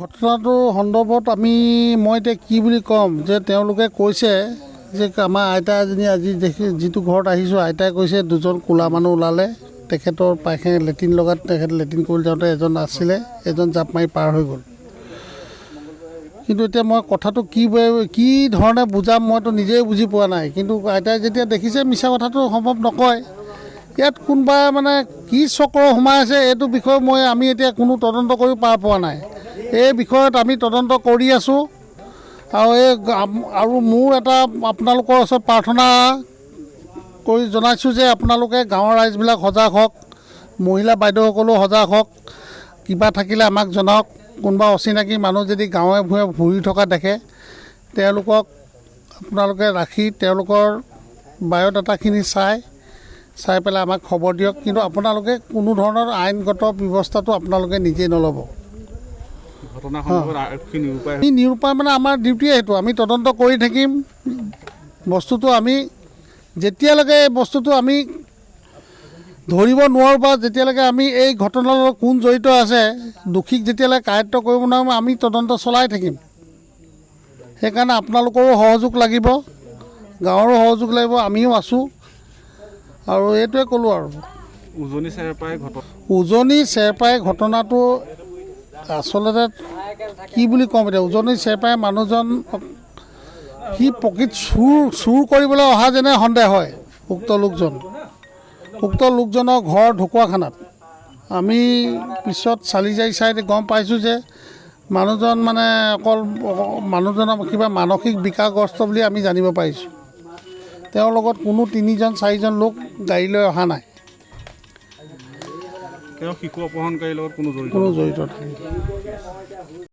ঘটনাটোৰ সন্দৰ্ভত মই এতিয়া কি বুলি ক'ম যে তেওঁলোকে কৈছে যে আমাৰ আইতা এজনী আজি যিটো ঘৰত আহিছোঁ আইতাই কৈছে দুজন ক'লা মানুহ ওলালে তেখেতৰ পায়খানা লেট্ৰিন লগাত তেখেত লেট্ৰিন কৰি যাওঁতে এজন আছিলে এজন জাপ মাৰি পাৰ হৈ গ'ল। কিন্তু এতিয়া মই কথাটো কি ধৰণে বুজাম মইতো নিজেই বুজি পোৱা নাই। কিন্তু আইতাই যেতিয়া দেখিছে মিছা কথাটো সম্ভৱ নকয়। ইয়াত কোনোবা কি চক্ৰ সোমাই আছে এইটো বিষয়ে আমি এতিয়া কোনো তদন্ত কৰি পাৰ পোৱা নাই। এই বিষয়ত আমি তদন্ত কৰি আছোঁ আৰু মোৰ এটা আপোনালোকৰ ওচৰত প্ৰাৰ্থনা কৰি জনাইছোঁ যে আপোনালোকে গাঁৱৰ ৰাইজবিলাক সজাগ হওক, মহিলা বাইদেউসকলেও সজাগ হওক, কিবা থাকিলে আমাক জনাওক। কোনোবা অচিনাকি মানুহ যদি গাঁৱে ভূঞে ঘূৰি থকা দেখে তেওঁলোকক আপোনালোকে ৰাখি তেওঁলোকৰ বায়'ডাটাখিনি চাই পেলাই আমাক খবৰ দিয়ক। কিন্তু আপোনালোকে কোনো ধৰণৰ আইনগত ব্যৱস্থাটো আপোনালোকে নিজেই নল'ব। নিৰূপায় আমাৰ ডিউটিয়ে সেইটো। আমি তদন্ত কৰি থাকিম বস্তুটো। যেতিয়ালৈকে এই বস্তুটো আমি ধৰিব নোৱাৰোঁ বা যেতিয়ালৈকে আমি এই ঘটনাৰ লগত কোন জড়িত আছে দোষীক যেতিয়ালৈকে কায়ত্ব কৰিব নোৱাৰোঁ আমি তদন্ত চলাই থাকিম। সেইকাৰণে আপোনালোকৰো সহযোগ লাগিব, গাঁৱৰো সহযোগ লাগিব, আমিও আছোঁ। আৰু এইটোৱে ক'লোঁ আৰু উজনি চেৰপাই ঘটনাটো আচলতে কি বুলি ক'ম এতিয়া। উজনি চেৰপাই মানুহজন সি প্ৰকৃত চুৰ কৰিবলৈ অহা যেনে সন্দেহ হয়। উক্ত লোকজনৰ ঘৰ ঢকুৱাখানাত। আমি পিছত চালি জাৰি চাই গম পাইছোঁ যে মানুহজন অকল মানুহজনৰ কিবা মানসিক বিকাৰগ্ৰস্ত বুলি আমি জানিব পাৰিছোঁ। তেওঁৰ লগত কোনো 3-4জন লোক গাড়ী লৈ অহা নাই। তেওঁ শিশু অপহৰণকাৰীৰ লগত কোনো জড়িত নাই।